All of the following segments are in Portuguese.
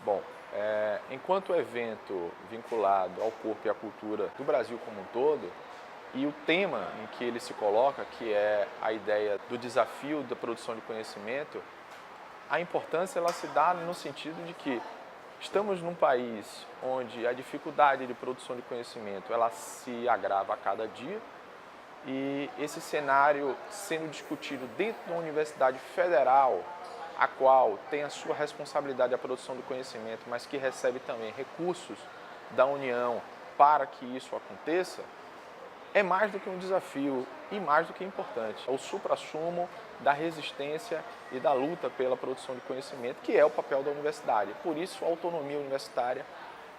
Bom, enquanto evento vinculado ao corpo e à cultura do Brasil como um todo, e o tema em que ele se coloca, que é a ideia do desafio da produção de conhecimento, a importância ela se dá no sentido de que estamos num país onde a dificuldade de produção de conhecimento ela se agrava a cada dia e esse cenário sendo discutido dentro da Universidade Federal, a qual tem a sua responsabilidade a produção do conhecimento, mas que recebe também recursos da União para que isso aconteça, é mais do que um desafio e mais do que importante. É o suprassumo da resistência e da luta pela produção de conhecimento, que é o papel da universidade. Por isso, a autonomia universitária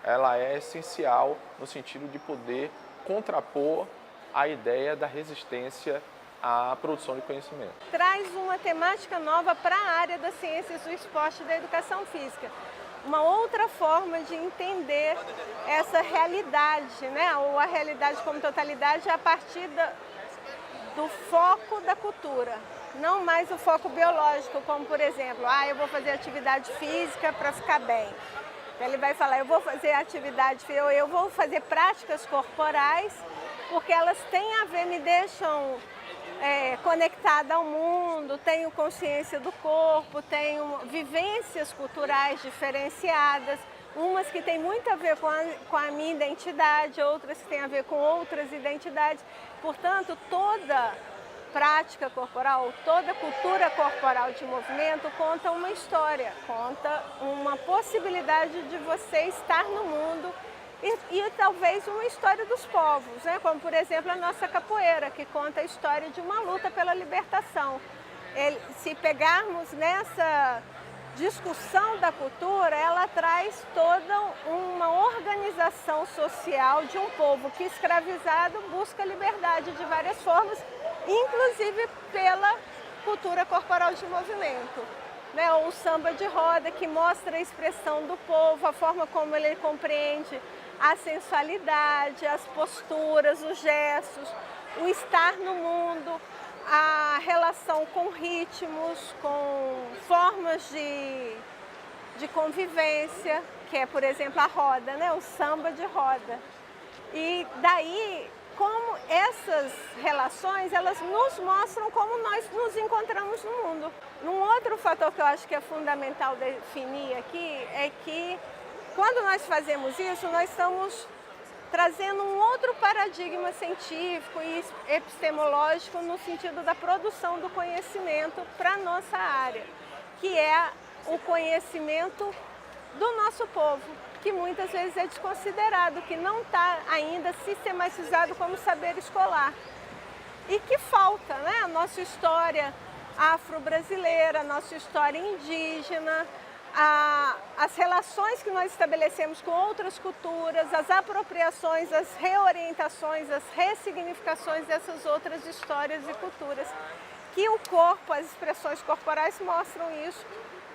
ela é essencial no sentido de poder contrapor a ideia da resistência à produção de conhecimento. Traz uma temática nova para a área das ciências do esporte e da educação física. Uma outra forma de entender essa realidade, né? Ou a realidade como totalidade a partir do foco da cultura. Não mais o foco biológico, como por exemplo, eu vou fazer atividade física para ficar bem. Então, ele vai falar, eu vou fazer atividade física, eu vou fazer práticas corporais, porque elas têm a ver, me deixam conectada ao mundo, tenho consciência do corpo, tenho vivências culturais diferenciadas, umas que têm muito a ver com a minha identidade, outras que têm a ver com outras identidades. Portanto, toda prática corporal, toda cultura corporal de movimento conta uma história, conta uma possibilidade de você estar no mundo e talvez uma história dos povos, né? Como por exemplo a nossa capoeira, que conta a história de uma luta pela libertação. Se pegarmos nessa discussão da cultura, ela traz toda uma organização social de um povo que escravizado busca liberdade de várias formas, inclusive pela cultura corporal de movimento. Né? O samba de roda, que mostra a expressão do povo, a forma como ele compreende a sensualidade, as posturas, os gestos, o estar no mundo, a relação com ritmos, com formas de convivência, que é, por exemplo, a roda, né? O samba de roda. E daí, como essas relações, elas nos mostram como nós nos encontramos no mundo. Um outro fator que eu acho que é fundamental definir aqui é que quando nós fazemos isso, nós estamos trazendo um outro paradigma científico e epistemológico no sentido da produção do conhecimento para a nossa área, que é o conhecimento do nosso povo, que muitas vezes é desconsiderado, que não está ainda sistematizado como saber escolar. E que falta, né? A nossa história afro-brasileira, a nossa história indígena, as relações que nós estabelecemos com outras culturas, as apropriações, as reorientações, as ressignificações dessas outras histórias e culturas. Que o corpo, as expressões corporais mostram isso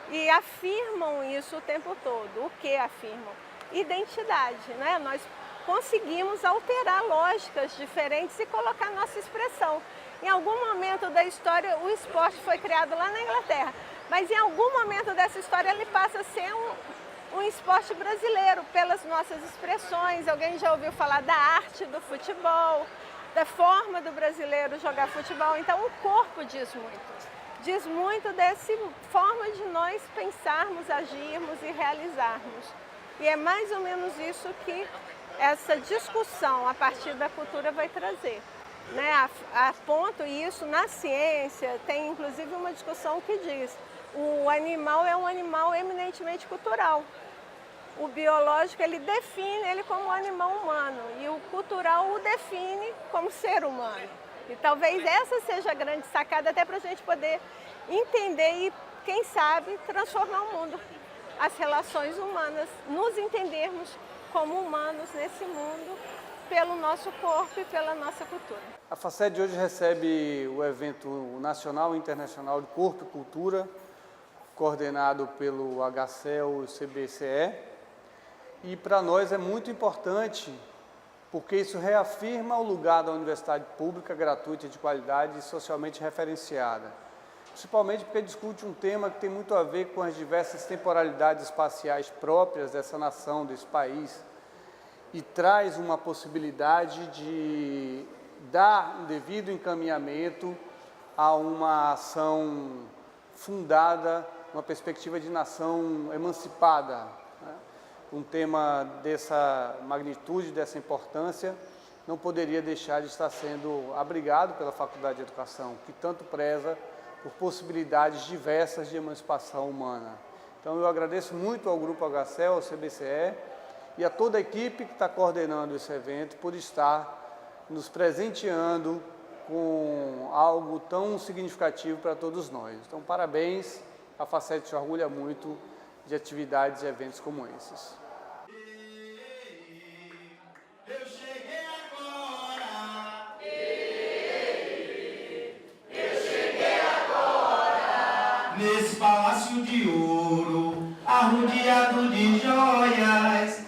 e afirmam isso o tempo todo. O que afirmam? Identidade, né? Nós conseguimos alterar lógicas diferentes e colocar nossa expressão. Em algum momento da história, o esporte foi criado lá na Inglaterra, mas em algum momento dessa história ele passa a ser um esporte brasileiro, pelas nossas expressões. Alguém já ouviu falar da arte do futebol, da forma do brasileiro jogar futebol? Então o corpo diz muito dessa forma de nós pensarmos, agirmos e realizarmos. E é mais ou menos isso que essa discussão a partir da cultura vai trazer. Né? Aponto isso na ciência, tem inclusive uma discussão que diz: o animal é um animal eminentemente cultural. O biológico, ele define ele como um animal humano e o cultural o define como ser humano. E talvez essa seja a grande sacada até para a gente poder entender e, quem sabe, transformar o mundo. As relações humanas, nos entendermos como humanos nesse mundo, pelo nosso corpo e pela nossa cultura. A FACED hoje recebe o evento nacional e internacional de Corpo e Cultura, coordenado pelo HCEL e o CBCE. E para nós é muito importante, porque isso reafirma o lugar da universidade pública, gratuita, de qualidade e socialmente referenciada. principalmente porque discute um tema que tem muito a ver com as diversas temporalidades espaciais próprias dessa nação, desse país, e traz uma possibilidade de dar um devido encaminhamento a uma ação fundada, uma perspectiva de nação emancipada, né? Um tema dessa magnitude, dessa importância, não poderia deixar de estar sendo abrigado pela Faculdade de Educação, que tanto preza por possibilidades diversas de emancipação humana. Então eu agradeço muito ao Grupo HCEL, ao CBCE e a toda a equipe que está coordenando esse evento por estar nos presenteando com algo tão significativo para todos nós. Então parabéns, a Facet se orgulha muito de atividades e eventos como esses. Nesse palácio de ouro, arrodeado de joias,